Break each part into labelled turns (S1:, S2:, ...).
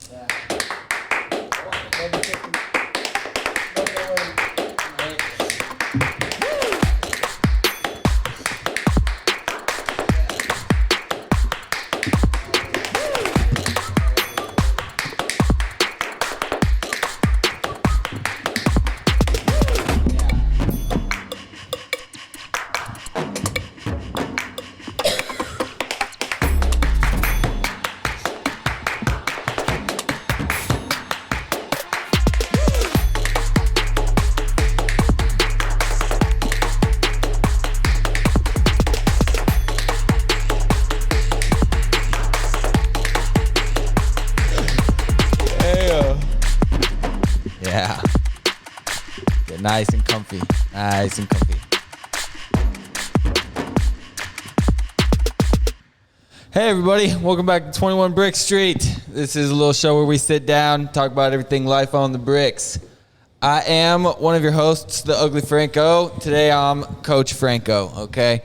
S1: Yeah. Get nice and comfy. Nice and comfy. Hey everybody, welcome back to 21 Brix Street. This is a little show where we sit down, talk about everything life on the bricks. I am one of your hosts, the Ugly Franco. Today I'm Coach Franco, okay?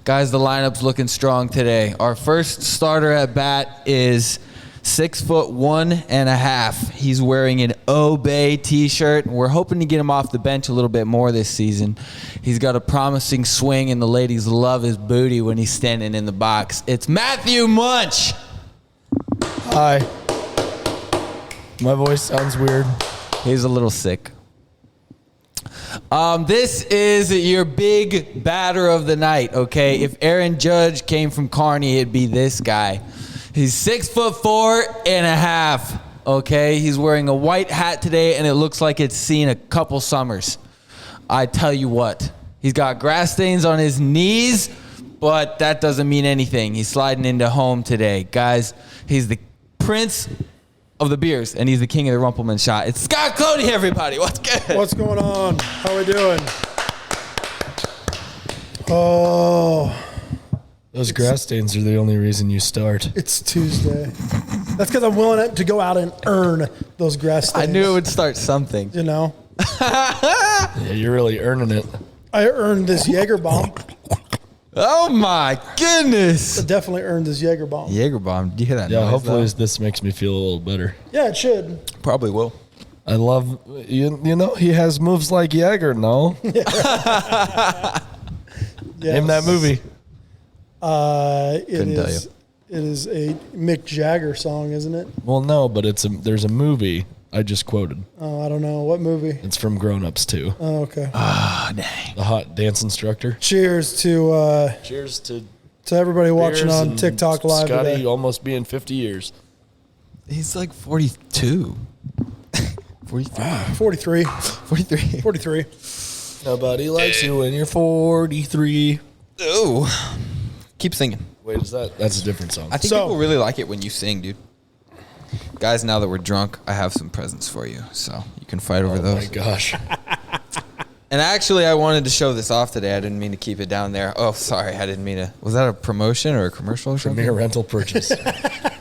S1: Guys, the lineup's looking strong today. Our first starter at bat is 6'1.5". He's wearing an Obey t-shirt, and we're hoping to get him off the bench a little bit more this season. He's got a promising swing, and the ladies love his booty when he's standing in the box. It's Matthew Munch.
S2: Hi. My voice sounds weird.
S1: He's a little sick. This is your big batter of the night, okay? If Aaron Judge came from Kearney, it'd be this guy. He's 6'4.5", okay? He's wearing a white hat today, and it looks like it's seen a couple summers. I tell you what, he's got grass stains on his knees, but that doesn't mean anything. He's sliding into home today. Guys, he's the prince of the beers, and he's the king of the Rumpelman shot. It's Scott Cody, everybody. What's good?
S2: What's going on? How we doing? Oh, those grass stains are the only reason you start.
S3: It's Tuesday. That's because I'm willing to go out and earn those grass stains.
S1: I knew it would start something.
S3: You know?
S2: Yeah, you're really earning it.
S3: I earned this Jaeger bomb.
S1: Oh, my goodness.
S3: I definitely earned this Jaeger bomb.
S1: Jaeger bomb. Did you hear that
S2: Yeah,
S1: noise,
S2: hopefully
S1: though?
S2: this makes me feel a little better.
S3: Yeah, it should.
S1: Probably will.
S2: I love, you know, he has moves like Jagger, no?
S3: Yes.
S2: Name that movie.
S1: Couldn't tell you.
S3: It is a Mick Jagger song, isn't it?
S2: Well, no, but there's a movie I just quoted.
S3: Oh, I don't know. What movie?
S2: It's from Grown Ups too.
S3: Oh, okay.
S1: Oh, dang.
S2: The hot dance instructor.
S3: Cheers to
S2: Cheers to
S3: everybody watching
S2: beers
S3: on
S2: and
S3: TikTok Live
S2: Scotty
S3: today.
S2: almost being 50 years.
S1: He's like 42. 43.
S3: 43.
S1: 43.
S3: 43.
S2: Nobody likes you when you're 43.
S1: Ooh. Keep singing.
S2: Wait, that's a different song.
S1: I think people really like it when you sing, dude. Guys, now that we're drunk, I have some presents for you, so you can fight over those.
S2: Oh, my gosh.
S1: And actually, I wanted to show this off today. I didn't mean to keep it down there. Oh, sorry. I didn't mean to. Was that a promotion or a commercial or something?
S2: Premier rental purchase.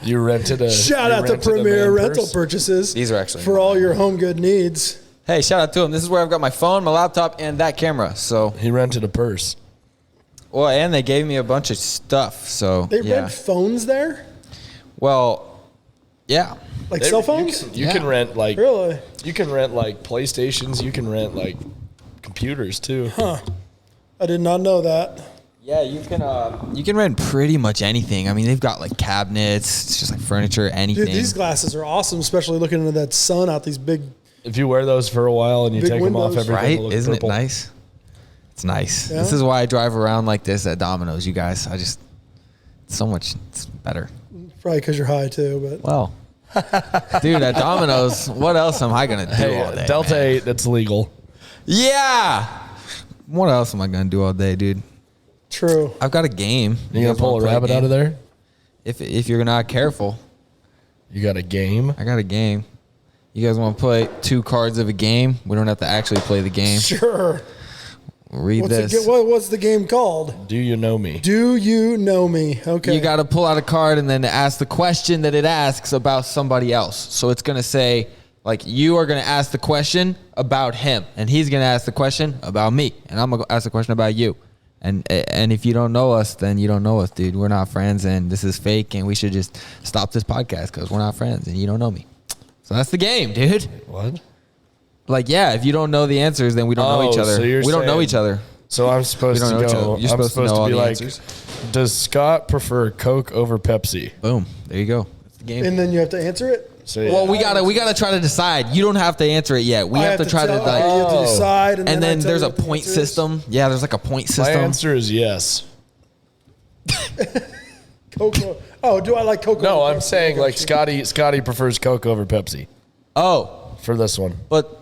S2: You rented a
S3: Shout out to Premier Rental Purchases.
S1: These are actually
S3: for all your home good needs.
S1: Hey, shout out to him. This is where I've got my phone, my laptop, and that camera. So,
S2: He rented a purse.
S1: well, and they gave me a bunch of stuff. So,
S3: They
S1: yeah.
S3: rent phones there?
S1: Well, yeah.
S3: Like cell phones?
S2: You can rent like
S3: Really?
S2: You can rent like PlayStations. You can rent like computers too.
S3: Huh. I did not know that.
S1: Yeah, you can rent pretty much anything. I mean, they've got like cabinets, it's just like furniture, anything.
S3: Dude, these glasses are awesome, especially looking into that sun out these big.
S2: If you wear those for a while and you
S3: Big
S2: take them off,
S3: windows.
S2: everything
S1: Right?
S2: will look
S1: Isn't
S2: purple.
S1: it nice? It's nice.
S3: Yeah.
S1: This is why I drive around like this at Domino's, you guys. It's better.
S3: Probably because you're high too, but
S1: Well, dude, at Domino's, what else am I going to do all day?
S2: Delta
S1: man?
S2: 8, that's legal.
S1: Yeah. What else am I going to do all day, dude?
S3: true.
S1: I've got a game.
S2: You gonna pull a rabbit out of there?
S1: If you're not careful.
S2: You got a game?
S1: I got a game. You guys want to play 2 cards of a game? We don't have to actually play the game.
S3: Sure.
S1: Read this.
S3: What's the game called?
S2: Do you know me?
S3: Do you know me? Okay.
S1: You got to pull out a card and then ask the question that it asks about somebody else. So it's going to say, like, you are going to ask the question about him, and he's going to ask the question about me, and I'm going to ask the question about you. And if you don't know us, then you don't know us, dude. We're not friends, and this is fake, and we should just stop this podcast because we're not friends, and you don't know me. So that's the game, dude.
S2: What?
S1: Like, yeah, if you don't know the answers, then we don't know each other.
S2: So
S1: we don't know each other.
S2: So I'm supposed to
S1: We don't know each
S2: go.
S1: other. You're
S2: I'm
S1: supposed to know all
S2: be
S1: the
S2: like,
S1: answers.
S2: does Scott prefer Coke over Pepsi?
S1: Boom. There you go. That's the game.
S3: And then you have to answer it.
S2: So, yeah.
S1: Well, we gotta try to decide. You don't have to answer it yet. We have to try to
S3: tell-
S1: like,
S3: okay, you have to decide, and
S1: and
S3: I
S1: then
S3: tell
S1: there's
S3: you
S1: a
S3: what the
S1: point
S3: answer is.
S1: system. Yeah, there's like a point
S2: My
S1: system.
S2: answer is yes.
S3: Coke. Oh, do I like Coke?
S2: No,
S3: over
S2: I'm
S3: Pepsi?
S2: saying
S3: I
S2: like
S3: got you.
S2: Scotty prefers Coke over Pepsi
S1: Oh,
S2: for this one.
S1: but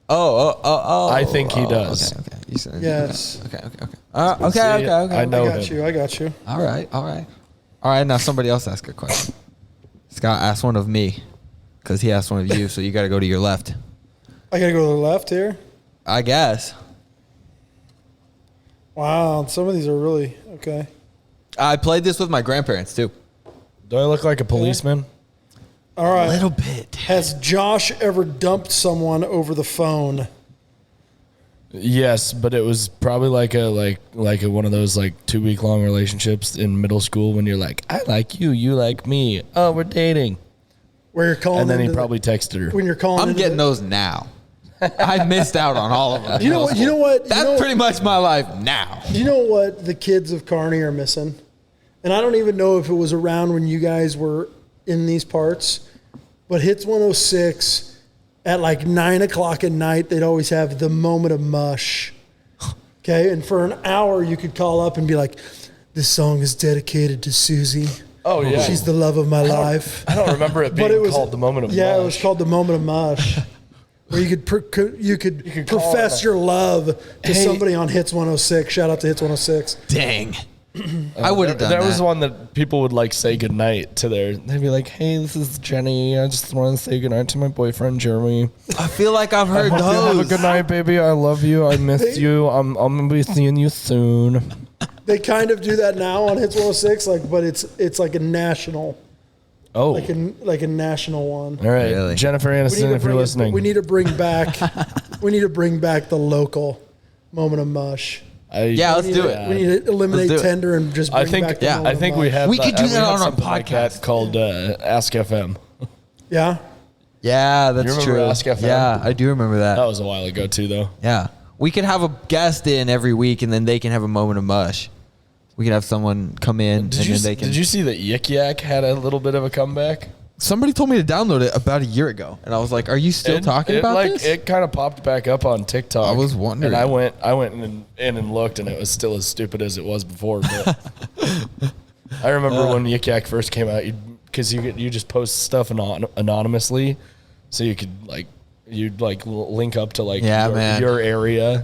S2: I think he does.
S1: Okay. You said,
S3: Yes.
S1: Okay.
S2: See,
S1: Okay.
S2: I know
S3: I got
S2: him.
S3: you. I got you.
S1: All right. Now somebody else ask a question. Scott asked one of me because he asked one of you, so you got to go to your left.
S3: I gotta go to the left here.
S1: I guess.
S3: Wow, some of these are really okay.
S1: I played this with my grandparents too.
S2: Do I look like a policeman?
S3: All right.
S1: A little bit.
S3: Has Josh ever dumped someone over the phone?
S2: Yes, but it was probably like a one of those like 2-week long relationships in middle school when you're like, I like you, you like me. Oh, we're dating.
S3: Where you're calling,
S2: And then he
S3: into the-
S2: probably texted her.
S3: when you're calling.
S1: I'm
S3: into
S1: getting
S3: the-
S1: those now. I missed out on all of them.
S3: You know what? You know what?
S1: That's pretty much my life now.
S3: You know what the kids of Kearney are missing? And I don't even know if it was around when you guys were in these parts, but Hits 106 at like 9 o'clock at night, they'd always have the moment of mush. Okay. And for an hour, you could call up and be like, this song is dedicated to Susie.
S2: Oh, yeah.
S3: She's the love of my life.
S2: I don't remember it being
S3: But it was
S2: called the moment of
S3: Yeah,
S2: mush.
S3: it was called the moment of mush. Where you could
S2: call
S3: profess
S2: it.
S3: your love to
S2: Hey.
S3: somebody on Hits 106. Shout out to Hits 106.
S1: Dang. I would have done
S2: There
S1: that.
S2: was one that people would like say goodnight to their. They'd be like, "Hey, this is Jenny. I just want to say goodnight to my boyfriend Jeremy.
S1: I feel like I've heard
S2: Hope you have a
S1: those.
S2: good night, baby. I love you. I miss you. I'm gonna be seeing you soon."
S3: They kind of do that now on Hits 106, but it's like a national,
S2: Oh,
S3: like a national one.
S2: all right,
S1: Really?
S2: Jennifer Aniston, if you're listening,
S3: We need to bring back the local moment of mush.
S1: Yeah, let's do it.
S3: We need to eliminate
S1: Let's do it.
S3: Tender and just bring back the moment
S2: I
S3: of
S2: think we
S3: mush.
S2: have.
S1: We could do that
S2: have
S1: on our
S2: something like that
S1: podcast.
S2: called Ask FM.
S3: Yeah.
S1: Yeah, that's
S2: You remember
S1: true.
S2: Ask FM?
S1: Yeah, I do remember that.
S2: That was a while ago too, though.
S1: Yeah. We could have a guest in every week and then they can have a moment of mush. We could have someone come in and then they can.
S2: Did you see that Yik Yak had a little bit of a comeback?
S1: Somebody told me to download it about a year ago. And I was like, are you still talking about this?
S2: It kind of popped back up on TikTok.
S1: I was wondering.
S2: And I went in and looked, and it was still as stupid as it was before. But I remember when Yik Yak first came out, because you just post stuff anonymously, so you could you'd link up to your area.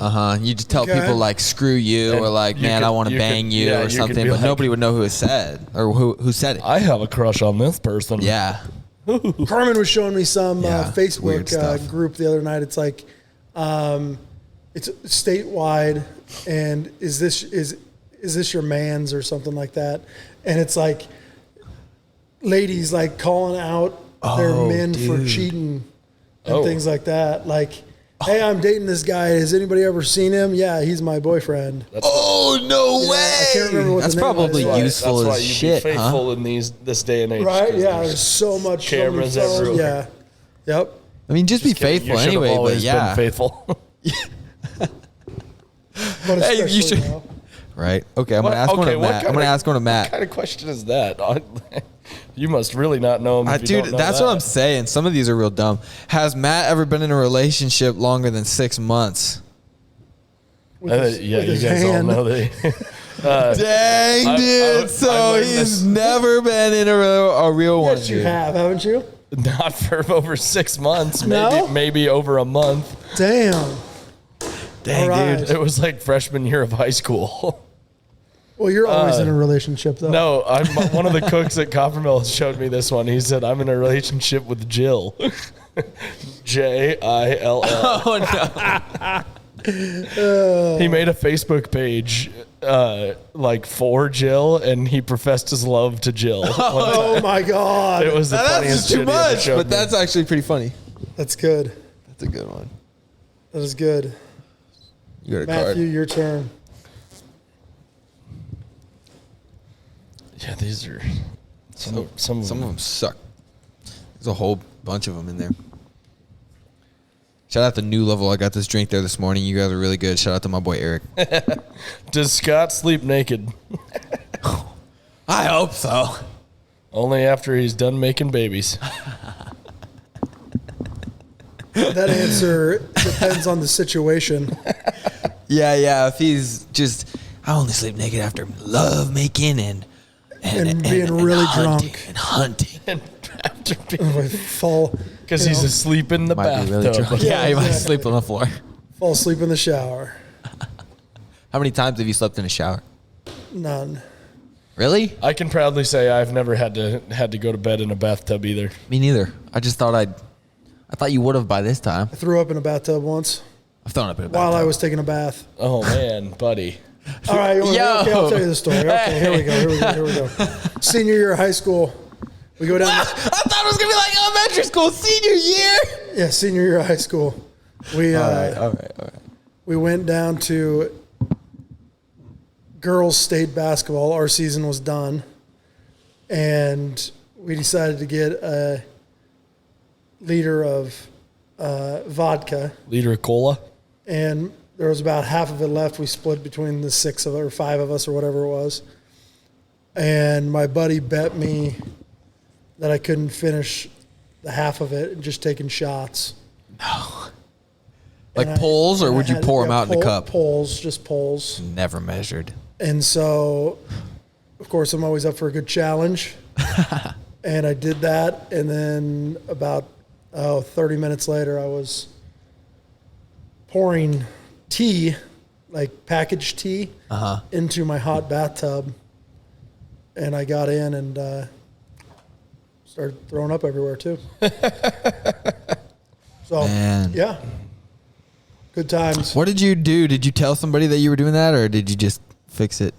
S1: You just tell
S3: Okay.
S1: people like screw you
S2: And
S1: or like
S2: you
S1: man
S2: could-
S1: I want to
S2: you
S1: bang
S2: could-
S1: you
S2: yeah,
S1: or
S2: you could
S1: something,
S2: be
S1: but
S2: like-
S1: nobody would know who it said or who said it.
S2: I have a crush on this person.
S1: Yeah.
S3: Carmen was showing me some
S1: Yeah, weird
S3: Facebook
S1: stuff.
S3: group the other night. It's like, it's statewide, and is this your man's or something like that? And it's like ladies like calling out their men for
S1: dude.
S3: cheating and
S2: Oh.
S3: things like that. Like, hey, I'm dating this guy. Has anybody ever seen him? Yeah, he's my boyfriend.
S1: Oh no way!
S3: I can't remember what
S1: That's
S3: the name
S1: probably
S3: was.
S1: useful
S2: That's why
S1: as
S2: you
S1: shit,
S2: be
S1: huh?
S2: faithful in this day and age.
S3: Right?
S2: 'cause
S3: Yeah, there's so much
S2: cameras
S3: so many phones.
S2: everywhere.
S3: Yeah. Yep.
S1: I mean, just be
S2: Just kidding.
S1: faithful
S2: You should have
S1: anyway. But
S2: always
S1: yeah,
S2: been faithful.
S3: But
S1: Hey, you
S3: especially
S1: should-
S3: now.
S1: right? Okay, I'm gonna ask one of Matt. I'm gonna ask one of
S2: What
S1: Matt.
S2: kind of question is that? You must really not know him. If you
S1: Dude,
S2: don't know
S1: that's
S2: that.
S1: what I'm saying. Some of these are real dumb. Has Matt ever been in a relationship longer than 6 months?
S3: With
S2: Yeah,
S3: his
S2: you guys
S3: hand.
S2: all know that.
S1: Dang,
S2: I-
S1: dude.
S2: I
S1: so
S2: learned
S1: he's
S2: this-
S1: never been in a real one.
S3: Yes, you
S1: dude.
S3: have, haven't you?
S2: Not for over 6 months.
S3: No?
S2: Maybe over a month.
S3: Damn.
S1: Dang,
S3: All right.
S1: dude.
S2: It was like freshman year of high school.
S3: Well, you're always in a relationship, though.
S2: No, one of the cooks at Coppermill showed me this one. He said, I'm in a relationship with Jill. Jill.
S1: Oh no.
S2: He made a Facebook page for Jill, and he professed his love to Jill.
S3: Oh my God.
S2: It was the
S1: Now, that's
S2: funniest
S1: just too
S2: shit he ever
S1: much,
S2: showed
S1: but
S2: me.
S1: that's actually pretty funny.
S3: That's good.
S1: That's a good one.
S3: That is good.
S1: You got a
S3: Matthew,
S1: card.
S3: your turn.
S2: Yeah, these are some
S1: Some of them suck. There's a whole
S4: bunch of them in there. Shout out to New Level. I got this drink there this morning. You guys are really good. Shout out to my boy Eric.
S2: Does Scott sleep naked?
S1: I hope so.
S2: Only after he's done making babies.
S3: That answer depends on the situation.
S1: Yeah. If he's just, I only sleep naked after love making and
S3: being really
S1: hunting,
S3: drunk.
S1: and hunting.
S2: And after being,
S3: I fall
S2: because he's asleep in the
S1: Might be really
S2: bathtub.
S1: drunk.
S3: Yeah,
S1: Yeah, he might
S3: exactly.
S1: sleep on the floor.
S3: fall asleep in the shower.
S1: How many times have you slept in a shower?
S3: None.
S1: Really?
S2: I can proudly say I've never had to go to bed in a bathtub either.
S1: Me neither. I just thought I thought you would have by this time.
S3: I threw up in a bathtub once
S1: I've thrown up in a
S3: while
S1: bathtub.
S3: I was taking a bath.
S2: Oh man, buddy.
S3: All right, okay, I'll tell you the story. Okay,
S1: Hey.
S3: here we go. Senior year of high school, we go down.
S1: I thought it was gonna be like elementary school, senior year.
S3: Yeah, senior year of high school. We
S1: All right.
S3: we went down to girls' state basketball. Our season was done, and we decided to get a liter of vodka,
S2: Liter of cola.
S3: and there was about half of it left. We split between the 5 of us or whatever it was. And my buddy bet me that I couldn't finish the half of it and just taking shots.
S1: Like
S3: And
S1: poles, or
S3: and
S1: would you pour them out in the cup?
S3: Poles, just poles.
S1: Never measured.
S3: And so, of course, I'm always up for a good challenge. And I did that. And then about 30 minutes later, I was pouring tea, like packaged tea, into my hot bathtub. And I got in and started throwing up everywhere, too. So,
S1: Man.
S3: yeah. Good times.
S1: What did you do? Did you tell somebody that you were doing that, or did you just fix it?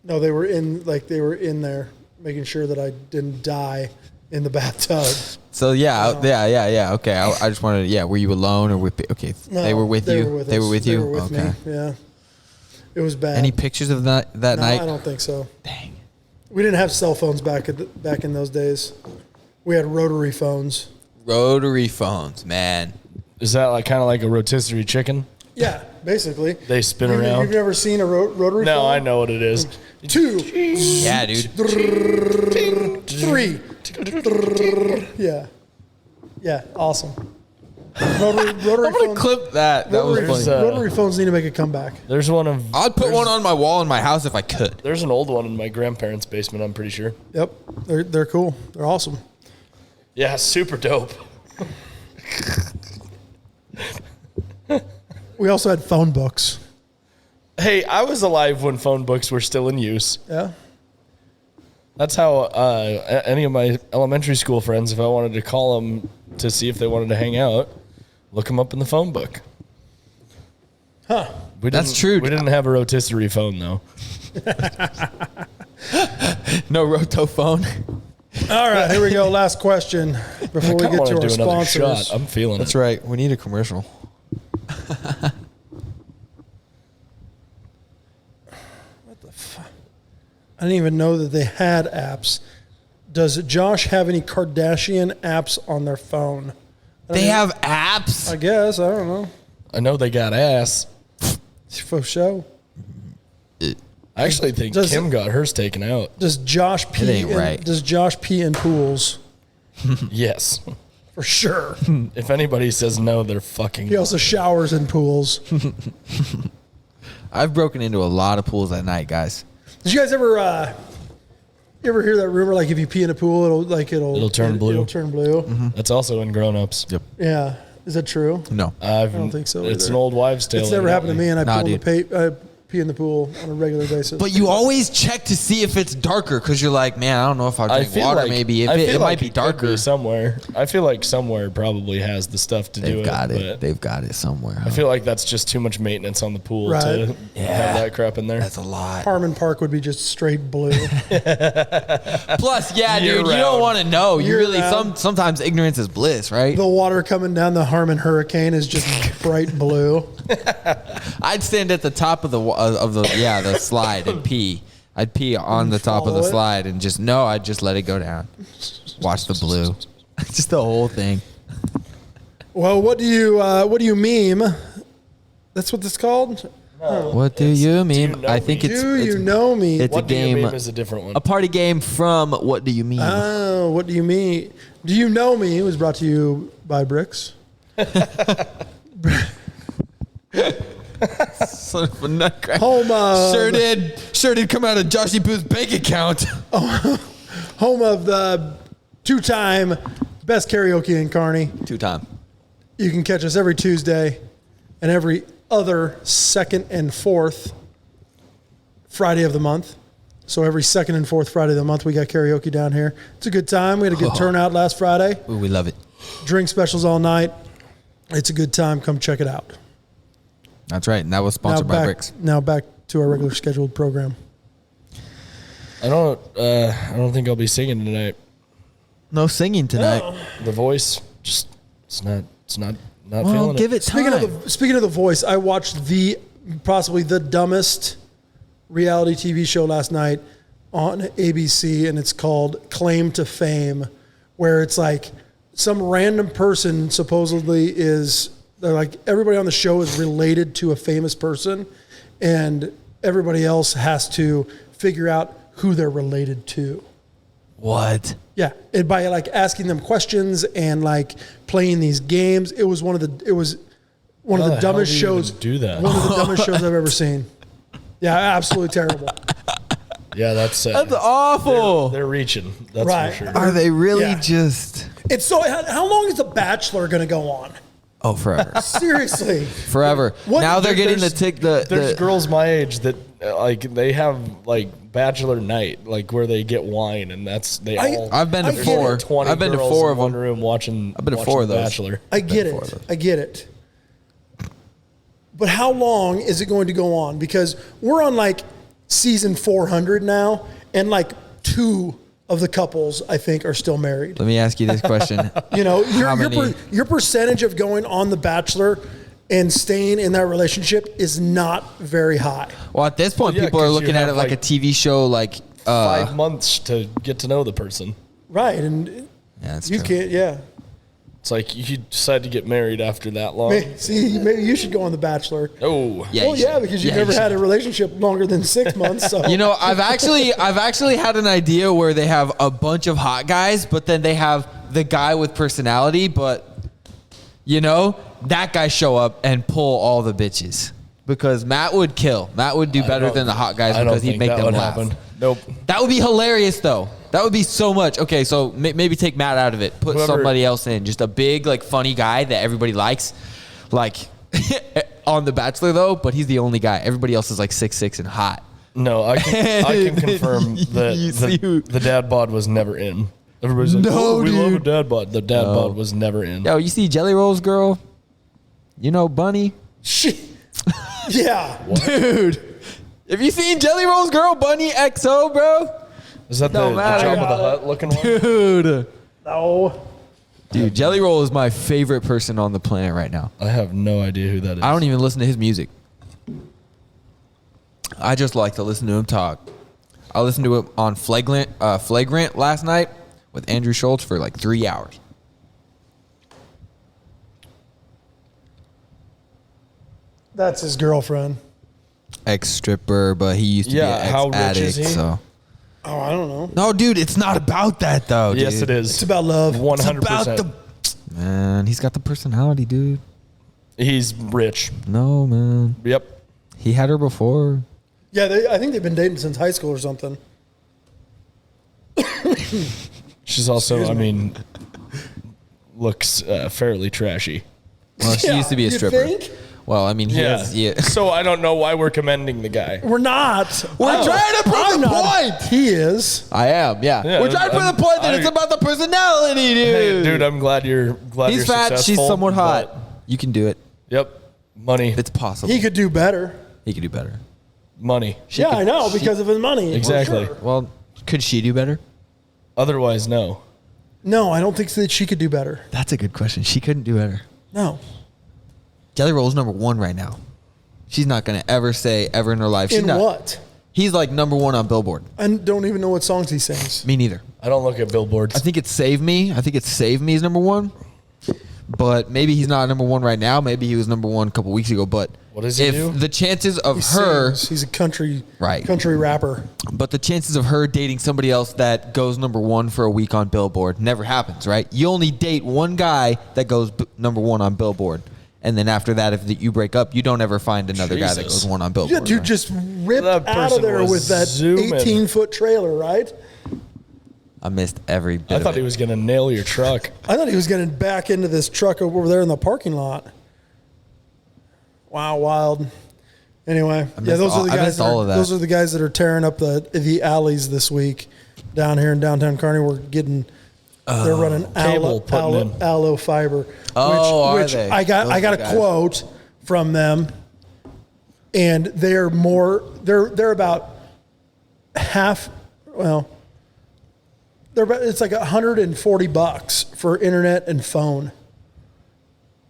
S3: No, they were in there making sure that I didn't die in the bathtub.
S1: So yeah. Okay, I just wanted. Yeah, were you alone or with? Okay,
S3: No,
S1: they were with you. They were with you.
S3: They were with
S1: Okay.
S3: me. Yeah, it was bad.
S1: Any pictures of that
S3: No,
S1: night?
S3: I don't think so.
S1: Dang.
S3: We didn't have cell phones back in those days. We had rotary phones.
S1: Rotary phones, man.
S2: Is that like kind of like a rotisserie chicken?
S3: Yeah, basically.
S2: They spin
S3: You've
S2: around.
S3: never seen a rotary phone?
S2: No, I know what it is.
S3: 2,
S1: Yeah, dude.
S3: 3. Yeah, awesome. Rotary
S1: I'm gonna
S3: phones.
S1: clip that. That was
S3: Rotary,
S1: funny.
S3: rotary phones need to make a comeback.
S2: There's one of.
S1: I'd put one on my wall in my house if I could.
S2: There's an old one in my grandparents' basement. I'm pretty sure.
S3: Yep, they're cool. They're awesome.
S2: Yeah, super dope.
S3: We also had phone books.
S2: Hey, I was alive when phone books were still in use.
S3: Yeah.
S2: That's how any of my elementary school friends, if I wanted to call them to see if they wanted to hang out, look them up in the phone book.
S3: Huh.
S1: That's true.
S2: We didn't have a rotisserie phone though.
S1: No roto phone.
S3: All right, here we go. Last question before we
S2: I
S3: get
S2: want
S3: to
S2: to
S3: our
S2: do another
S3: sponsors.
S2: shot. I'm feeling
S1: That's
S2: it.
S1: right. We need a commercial.
S3: I didn't even know that they had apps. Does Josh have any Kardashian apps on their phone?
S1: They have apps.
S3: I guess. I don't know.
S2: I know they got ass.
S3: For show.
S2: I actually think
S3: Does-
S2: Kim got hers taken out.
S3: Does Josh pee?
S1: ain't right.
S3: Does Josh pee in pools?
S2: Yes.
S3: For sure.
S2: If anybody says no, they're fucking.
S3: He also showers in pools.
S1: I've broken into a lot of pools at night, guys.
S3: Did you guys ever hear that rumor? Like if you pee in a pool, it'll
S2: turn blue.
S3: It'll turn blue.
S2: That's also in Grown Ups.
S1: Yep.
S3: Yeah. Is that true?
S1: No.
S2: I
S3: don't think so
S2: It's
S3: either.
S2: an old wives' tale.
S3: It's never happened to me, and I
S1: Nah,
S3: pee in the pool on a regular basis.
S1: But you always check to see if it's darker because you're like, man, I don't know if I'll drink water. Maybe if it might be darker.
S2: Somewhere. I feel like somewhere probably has the stuff to do
S1: They've got it.
S2: but
S1: They've got it somewhere.
S2: I feel like that's just too much maintenance on the pool
S3: Right.
S2: to
S1: Yeah.
S2: have that crap in there.
S1: That's a lot.
S3: Harmon Park would be just straight blue.
S1: Plus, yeah,
S2: Year
S1: dude, you
S2: round.
S1: don't want to know. You
S3: Year
S1: really
S3: round.
S1: sometimes ignorance is bliss, right?
S3: The water coming down the Harmon Hurricane is just bright blue.
S1: I'd stand at the top of the slide and pee. I'd pee on the top of the
S3: Follow it?
S1: slide and I'd just let it go down. Watch the blue.
S4: Just the whole thing.
S3: Well, what do you meme? That's what it's called?
S4: What do you mean?
S2: Do you know
S4: I think
S2: me?
S4: it's
S3: Do you know me?
S4: it's
S2: What
S4: a
S2: do you
S4: game.
S2: meme is a different one.
S4: A party game from What Do You Mean?
S3: Oh, what do you mean? Do you know me? It was brought to you by Brix.
S4: Son of a nutcracker.
S3: Home of
S4: Sure did come out of Joshy Booth's bank account.
S3: home of the two-time best karaoke in Kearney.
S4: 2-time.
S3: You can catch us every Tuesday and every other second and fourth Friday of the month. So every second and fourth Friday of the month, we got karaoke down here. It's a good time. We had a good turnout last Friday.
S4: Ooh, we love it.
S3: Drink specials all night. It's a good time. Come check it out.
S4: That's right. And that was sponsored by Brix.
S3: Now back to our regular scheduled program.
S2: I don't think I'll be singing tonight.
S4: No singing tonight.
S2: The voice just it's not
S4: Well,
S2: feeling
S4: give it time.
S3: Speaking of the voice, I watched possibly the dumbest reality TV show last night on ABC, and it's called Claim to Fame, where it's like some random person supposedly they're like everybody on the show is related to a famous person, and everybody else has to figure out who they're related to.
S4: What?
S3: Yeah, and by like asking them questions and like playing these games, it was one of the dumbest shows.
S2: Do that.
S3: One of the dumbest shows I've ever seen. Yeah, absolutely terrible.
S2: Yeah, that's
S4: awful.
S2: They're reaching. That's
S3: Right.
S2: for sure.
S4: Are they really
S3: Yeah.
S4: just...
S3: It's so. How long is The Bachelor going to go on?
S4: Oh, forever.
S3: Seriously.
S4: Forever.
S3: What-
S4: Now they're getting
S2: There's
S4: the
S2: girls my age that like they have like bachelor night, like where they get wine, and that's
S4: I've been to
S3: get
S4: four.
S3: it.
S2: 20
S4: I've been to
S2: girls
S4: four
S2: in
S4: of
S2: one
S4: them.
S2: room watching.
S4: I've been to
S2: watching
S4: four of
S2: The
S4: those.
S2: Bachelor.
S3: I get
S4: Before
S3: it.
S4: those.
S3: I get it. But how long is it going to go on? Because we're on like season 400 now, and like 2 of the couples I think are still married.
S4: Let me ask you this question.
S3: You know,
S4: How many?
S3: your percentage of going on The Bachelor and staying in that relationship is not very high.
S4: Well, at this point,
S2: Well, yeah,
S4: people are
S2: 'cause you
S4: looking at
S2: have,
S4: it like a
S2: like,
S4: TV show, like
S2: 5 months to get to know the person.
S3: Right, and
S4: Yeah, that's
S3: you
S4: true.
S3: can't. Yeah,
S2: It's like you decide to get married after that long.
S3: maybe you should go on The Bachelor.
S2: Oh,
S4: Yeah,
S3: Well,
S4: you should.
S3: yeah, because you've
S4: Yeah,
S3: never
S4: you
S3: had
S4: should.
S3: a relationship longer than 6 months. So
S4: You know, I've actually had an idea where they have a bunch of hot guys, but then they have the guy with personality, but you know, that guy show up and pull all the bitches. Because Matt would kill. Matt would do better than the hot guys
S2: I don't
S4: because he'd
S2: think
S4: make
S2: that
S4: them
S2: would
S4: laugh.
S2: happen. Nope.
S4: That would be hilarious, though. That would be so much. Okay, so maybe take Matt out of it. Put
S2: Whoever-
S4: somebody else in. Just a big, like, funny guy that everybody likes. Like, on The Bachelor, though, but he's the only guy. Everybody else is, like, 6'6" and hot.
S2: No, I can confirm that
S4: You see who-
S2: the dad bod was never in. Everybody's like,
S4: No,
S2: oh, we love a
S4: dude.
S2: dad bod. The dad bod was never in.
S4: Yo, you see Jelly Rolls girl? You know Bunny?
S3: yeah,
S4: Dude. Have you seen Jelly Rolls girl, Bunny XO, bro?
S2: Is that the
S4: Don't matter.
S2: Jabba the Hutt looking one?
S4: Dude.
S3: no.
S4: Dude, Jelly Roll is my favorite person on the planet right now.
S2: I have no idea who that is.
S4: I don't even listen to his music. I just like to listen to him talk. I listened to him on Flagrant last night with Andrew Schultz for like 3 hours.
S3: That's his girlfriend.
S4: Ex-stripper, but he used to
S2: Yeah,
S4: be an
S2: how rich
S4: ex-addict,
S2: is he?
S4: so.
S3: Oh, I don't know.
S4: No, dude, it's not about that, though, dude.
S2: Yes, it is.
S3: It's about love.
S2: 100%.
S4: Man, he's got the personality, dude.
S2: He's rich.
S4: No, man.
S2: Yep.
S4: He had her before.
S3: Yeah, I think they've been dating since high school or something.
S2: She's also, I mean, looks fairly trashy.
S4: Well, she
S3: Yeah,
S4: used to be a
S3: you
S4: stripper.
S3: think?
S4: Well, I mean, he has. Yeah.
S2: So I don't know why we're commending the guy.
S3: We're not.
S4: We're trying to prove
S3: I'm
S4: the
S3: not.
S4: point.
S3: He is.
S4: I am, yeah.
S2: Yeah,
S4: We're trying to prove the point that it's about the personality, dude.
S2: Hey, dude, I'm glad you're
S4: He's
S2: you're
S4: fat. She's
S2: successful,
S4: somewhat hot.
S2: but-
S4: You can do it.
S2: Yep. Money.
S4: It's possible.
S3: He could do better.
S4: He could do better.
S2: Money.
S4: She
S3: Yeah,
S4: could-
S3: I know, because of his money. for
S2: Exactly.
S3: sure.
S4: Well, could she do better?
S2: Otherwise, no.
S3: No, I don't think that she could do better.
S4: That's a good question. She couldn't do better.
S3: No.
S4: Jelly Roll's #1 right now. She's not gonna ever say ever in her life. She's
S3: In
S4: not.
S3: what?
S4: He's like #1 on Billboard.
S3: I don't even know what songs he sings.
S4: Me neither.
S2: I don't look at billboards.
S4: I think it's Save Me. I think it's Save Me is number one. But maybe he's not number one right now. Maybe he was number one a couple weeks ago. But
S2: What does he
S4: if
S2: do?
S4: the chances of
S3: He
S4: her,
S3: sings. He's a country
S4: Right.
S3: country rapper.
S4: but the chances of her dating somebody else that goes number one for a week on Billboard never happens, right? You only date one guy that goes number one on Billboard. And then after that, if you break up, you don't ever find another guy that
S2: Jesus.
S4: goes one on Billboard.
S3: Yeah, dude,
S4: right?
S3: just ripped
S2: That
S3: out of
S2: person
S3: there
S2: was
S3: with that
S2: zooming.
S3: 18-foot trailer, right?
S4: I missed every bit
S2: I
S4: of
S2: thought
S4: it.
S2: he was going to nail your truck.
S3: I thought he was going to back into this truck over there in the parking lot. Wow, wild. Anyway, yeah,
S4: missed
S3: those are the
S4: I
S3: guys.
S4: missed
S3: That
S4: all
S3: are,
S4: of that.
S3: those are the guys that are tearing up the alleys this week down here in downtown Kearney. We're getting. They're running
S2: Cable putting in.
S3: aloe fiber.
S4: Oh, are
S3: which
S4: they?
S3: I got
S4: Those
S3: a
S4: guys.
S3: quote from them, and they're more. They're about half. Well, they're about, it's like $140 for internet and phone.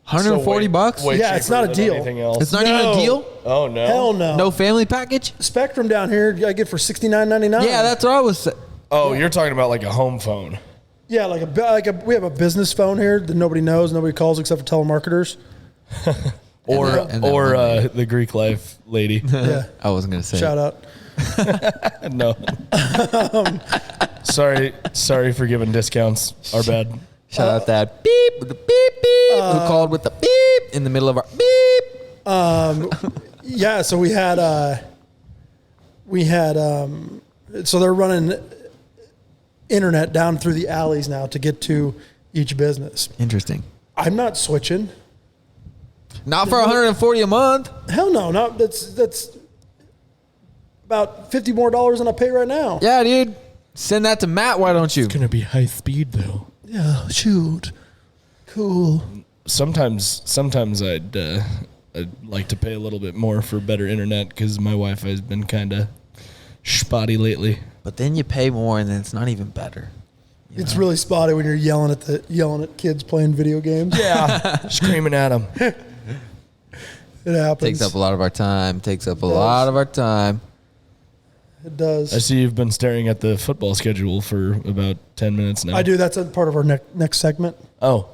S4: 140 bucks?
S2: Way
S3: Yeah, it's
S2: cheaper
S3: not a
S2: than
S3: deal.
S2: Anything else.
S4: It's not even
S3: No.
S4: a deal?
S2: Oh, no.
S3: Hell no.
S4: No family package?
S3: Spectrum down here I get for $69.99.
S4: Yeah, that's what I was saying.
S2: Oh, you're talking about like a home phone.
S3: Yeah, we have a business phone here that nobody knows, nobody calls except for telemarketers.
S2: Or
S4: And that
S2: the Greek life lady.
S3: Yeah,
S4: I wasn't going to say
S3: shout
S4: it.
S3: out.
S2: No. Sorry for giving discounts. Our bad.
S4: Shout out that beep with the beep beep. Who called with the beep in the middle of our beep?
S3: Yeah, so we had so they're running internet down through the alleys now to get to each business.
S4: Interesting.
S3: I'm not switching.
S4: Not for 140 a month.
S3: Hell no, not that's about $50 more than I pay right now.
S4: Yeah, dude. Send that to Matt, why don't you?
S2: It's going to be high speed, though.
S3: Yeah, shoot. Cool.
S2: Sometimes I'd like to pay a little bit more for better internet because my Wi-Fi has been kind of spotty lately.
S4: But then you pay more and then it's not even better.
S3: It's really spotty when you're yelling at kids playing video games.
S2: Yeah. Screaming at them.
S3: It happens.
S4: Takes up a lot of our time.
S3: It does.
S2: I see you've been staring at the football schedule for about 10 minutes now.
S3: I do. That's a part of our next segment.
S2: Oh.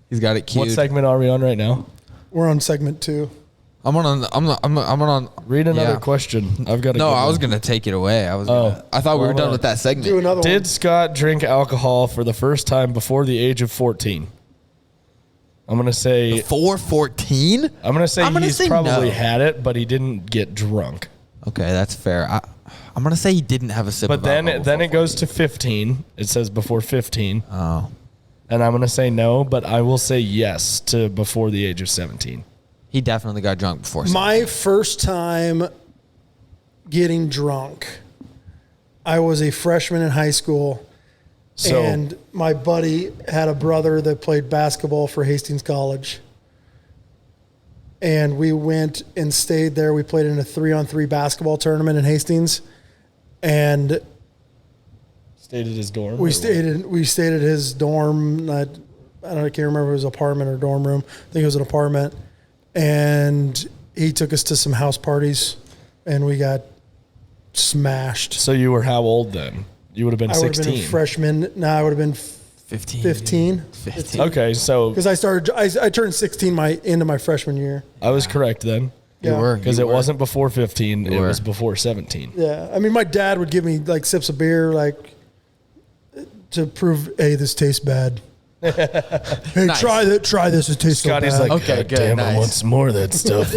S4: He's got it cute.
S2: What segment are we on right now?
S3: We're on segment 2.
S4: I'm on.
S2: Read another
S4: Yeah.
S2: question. I've got a
S4: No,
S2: good
S4: I was
S2: one.
S4: gonna take it away. I thought we
S2: Well,
S4: were done
S2: no.
S4: with that segment.
S3: Do another
S2: Did
S3: one.
S2: Scott drink alcohol for the first time before the age of 14? I'm going to say
S4: 414?
S2: I'm going to say he's
S4: say
S2: probably
S4: no.
S2: had it, but he didn't get drunk.
S4: Okay, that's fair. I'm gonna say he didn't have a sip.
S2: But
S4: of
S2: then
S4: alcohol
S2: it
S4: before
S2: goes to 15. It says before 15.
S4: 14. Oh,
S2: And I'm going to say no, but I will say yes to before the age of 17.
S4: he definitely got drunk before.
S3: My first time getting drunk, I was a freshman in high school,
S2: So
S3: and my buddy had a brother that played basketball for Hastings College. And we went and stayed there. We played in a 3-on-3 basketball tournament in Hastings. And
S2: stayed at his dorm.
S3: we stayed at his dorm. I can't remember if it was apartment or dorm room. I think it was an apartment. And he took us to some house parties, and we got smashed.
S2: So you were how old then? You would have been
S3: I would have
S2: 16.
S3: been a freshman. No, I would have been
S4: 15.
S3: 15.
S4: 15.
S2: Okay, so
S3: Because I turned 16 into my freshman year.
S2: I was correct then.
S3: Yeah.
S4: You were
S2: Because
S4: you
S2: it
S4: were.
S2: wasn't before 15, it
S4: were.
S2: was before 17.
S3: Yeah. I mean, my dad would give me like sips of beer, like to prove, hey, this tastes bad. Hey,
S4: Nice.
S3: try this. It tastes
S2: Scotty's
S3: so bad.
S2: like,
S4: Okay,
S2: God
S4: good,
S2: damn, I
S4: nice.
S2: want some more of that stuff.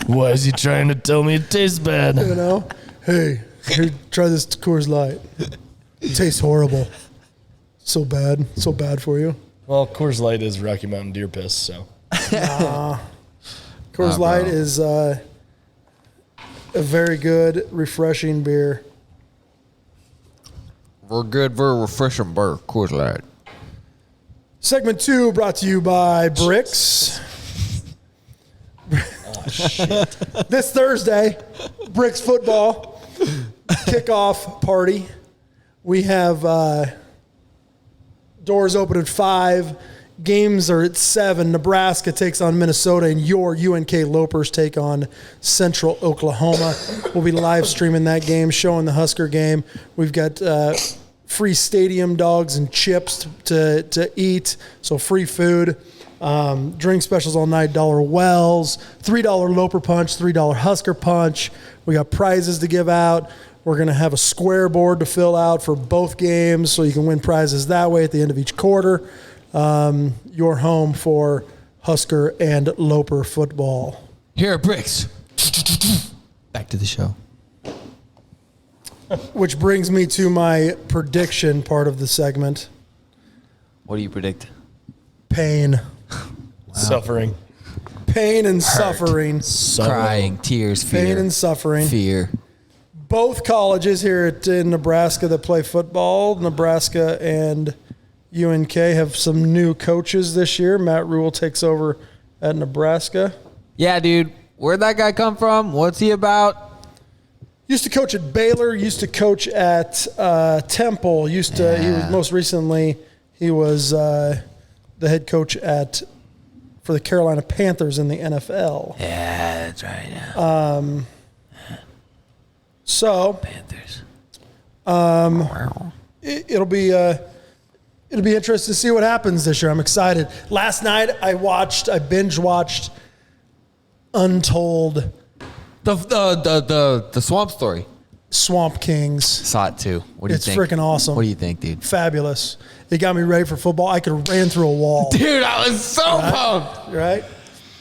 S2: Why is he trying to tell me it tastes bad?
S3: you know, hey, try this Coors Light. It tastes horrible. So bad for you.
S2: Well, Coors Light is Rocky Mountain deer piss, so.
S3: Coors
S4: Nah,
S3: Light
S4: bro.
S3: is a very good, refreshing beer.
S4: We're good, very refreshing beer. Coors Light.
S3: Segment 2 brought to you by Brix. This Thursday, Brix football kickoff party. We have doors open at 5. Games are at 7. Nebraska takes on Minnesota, and your UNK Lopers take on Central Oklahoma. We'll be live streaming that game, showing the Husker game. We've got free stadium dogs and chips to eat, so free food. Drink specials all night, $1 Wells, $3 Loper Punch, $3 Husker Punch. We got prizes to give out. We're going to have a square board to fill out for both games so you can win prizes that way at the end of each quarter. Your home for Husker and Loper football.
S4: Here at Brix. Back to the show.
S3: Which brings me to my prediction part of the segment.
S4: What do you predict?
S3: Pain.
S2: Suffering.
S3: Pain and suffering.
S4: Crying, tears, fear.
S3: Pain and suffering.
S4: Fear.
S3: Both colleges here in Nebraska that play football, Nebraska and UNK, have some new coaches this year. Matt Rule takes over at Nebraska.
S4: Yeah, dude. Where'd that guy come from? What's he about?
S3: Used to coach at Baylor. Used to coach at Temple. He was most recently he was the head coach for the Carolina Panthers in the NFL.
S4: Yeah, that's right. Yeah.
S3: So
S4: Panthers.
S3: It'll be interesting to see what happens this year. I'm excited. Last night I binge watched Untold.
S4: The swamp story.
S3: Swamp Kings.
S4: Saw it too. What do you
S3: It's
S4: think?
S3: freaking awesome.
S4: What do you think, dude?
S3: Fabulous. It got me ready for football. I could have ran through a wall.
S4: Dude, I was so pumped.
S3: Right?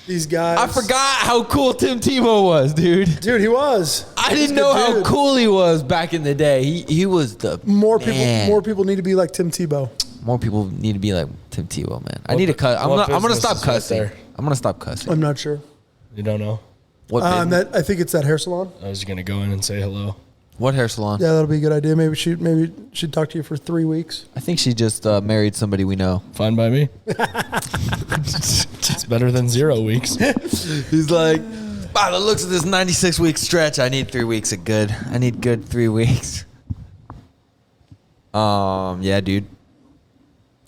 S3: These guys.
S4: I forgot how cool Tim Tebow was, dude.
S3: Dude, he was.
S4: I didn't know how cool he was back in the day. He was the
S3: More
S4: man.
S3: people need to be like Tim Tebow.
S4: More people need to be like Tim Tebow, man. I need to cut. I'm gonna stop
S2: business is right
S4: cussing.
S2: there?
S4: I'm gonna stop cussing.
S3: I'm not sure.
S2: You don't know?
S4: What business?
S3: I think it's that hair salon.
S2: I was going to go in and say hello.
S4: What hair salon?
S3: Yeah, that'll be a good idea. Maybe she'd talk to you for 3 weeks.
S4: I think she just married somebody we know.
S2: Fine by me. It's better than 0 weeks.
S4: He's like, by the looks of this 96-week stretch, I need 3 weeks of good. I need good 3 weeks. Yeah, dude.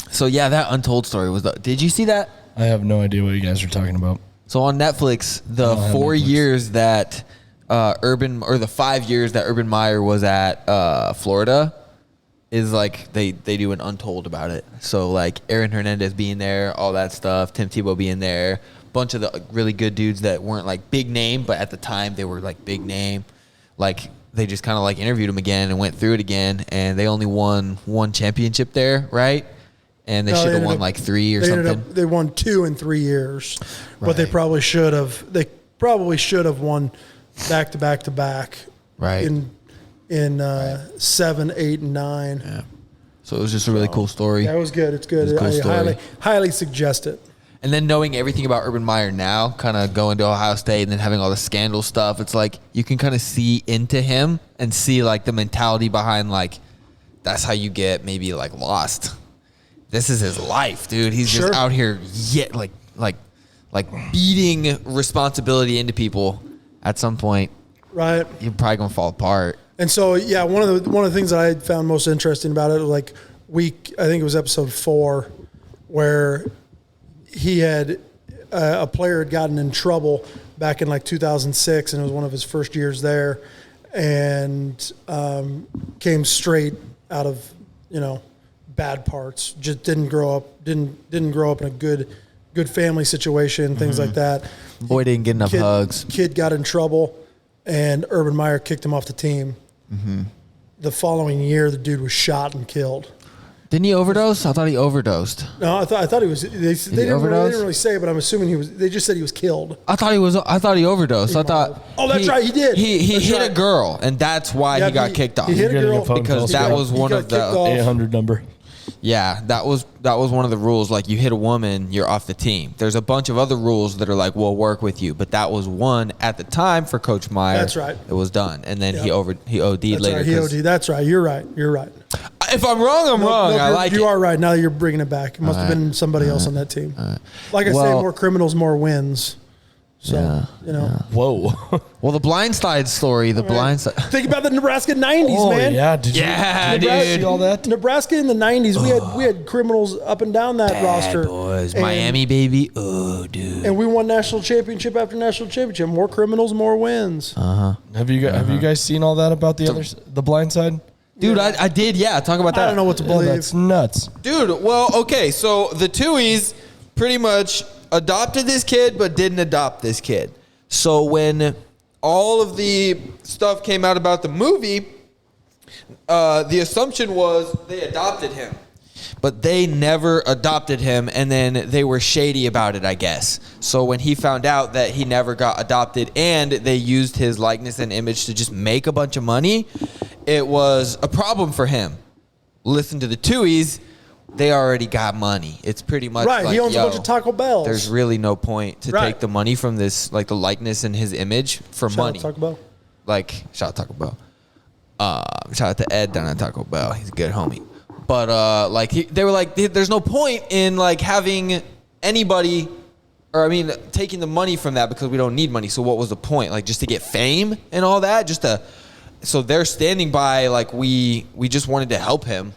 S4: So yeah, that Untold story was. Did you see that?
S2: I have no idea what you guys are talking about.
S4: So on Netflix, the 4 years that the 5 years that Urban Meyer was at Florida is like they do an Untold about it. So like Aaron Hernandez being there, all that stuff, Tim Tebow being there, bunch of the really good dudes that weren't like big name, but at the time they were like big name. Like they just kind of like interviewed him again and went through it again, and they only won one championship there, right? And they should have won like 3 or something.
S3: They won 2 in 3 years, but they probably should have. They probably should have won back to back to back.
S4: Right.
S3: In 7, 8, and 9.
S4: Yeah. So it was just a really cool story.
S3: Yeah, it was good. It's good.
S4: It was a cool
S3: I
S4: story.
S3: highly suggest it.
S4: And then knowing everything about Urban Meyer now, kind of going to Ohio State and then having all the scandal stuff, it's like you can kind of see into him and see like the mentality behind like that's how you get maybe like lost. This is his life, dude. He's just out here like beating responsibility into people. At some point,
S3: right?
S4: You're probably gonna fall apart.
S3: And so, yeah, one of the things that I found most interesting about it was like I think it was episode 4, where he had a player had gotten in trouble back in like 2006, and it was one of his first years there, and came straight out of bad parts. Just didn't grow up in a good family situation, things like that.
S4: Boy didn't get enough hugs.
S3: Kid got in trouble, and Urban Meyer kicked him off the team. Mm-hmm. The following year, the dude was shot and killed.
S4: Didn't he overdose? I thought he overdosed.
S3: No, I thought he was. They didn't really say, but I'm assuming he was. They just said he was killed.
S4: I thought he overdosed. I thought.
S3: Oh, that's right. He did.
S4: He hit a girl, and that's why he got kicked off.
S3: He hit a girl
S4: because that was one of the
S2: 800 number.
S4: Yeah, that was one of the rules. Like, you hit a woman, you're off the team. There's a bunch of other rules that are like, we'll work with you. But that was one at the time for Coach Meyer.
S3: That's right.
S4: It was done. And then he OD'd
S3: that's
S4: later.
S3: Right. He OD'd. That's right. You're right.
S4: If I'm wrong, I'm wrong. I like it.
S3: You are right. Now that you're bringing it back. It must have been somebody else on that team. Like I say, more criminals, more wins. So,
S2: Whoa.
S4: Well, the Blindside story, Blindside.
S3: Think about the Nebraska 90s, man.
S2: Yeah, did you see all that?
S3: Nebraska in the 90s, we had criminals up and down that
S4: Bad
S3: roster.
S4: Boys. Miami, baby. Oh, dude.
S3: And we won national championship after national championship. More criminals, more wins.
S2: Have you guys seen all that about the Blind Side?
S4: Dude, I did, yeah. Talk about that.
S3: I don't know what to believe.
S2: That's nuts.
S4: Dude, well, okay, so the Tuohys pretty much adopted this kid, but didn't adopt this kid. So when all of the stuff came out about the movie, the assumption was they adopted him. But they never adopted him, and then they were shady about it, I guess. So when he found out that he never got adopted and they used his likeness and image to just make a bunch of money, it was a problem for him. Listen to the Tuohys, they already got money. It's pretty much
S3: Right,
S4: like,
S3: he owns a bunch of Taco Bells.
S4: there's really no point to
S3: Right.
S4: take the money from this, like the likeness and his image for
S3: Shout
S4: money.
S3: out Taco Bell.
S4: Like, shout out Taco Bell. Shout out to Ed down at Taco Bell. He's a good homie. But like they were like, there's no point in like having anybody, or I mean, taking the money from that because we don't need money. So what was the point? Like just to get fame and all that, so they're standing by like we just wanted to help him,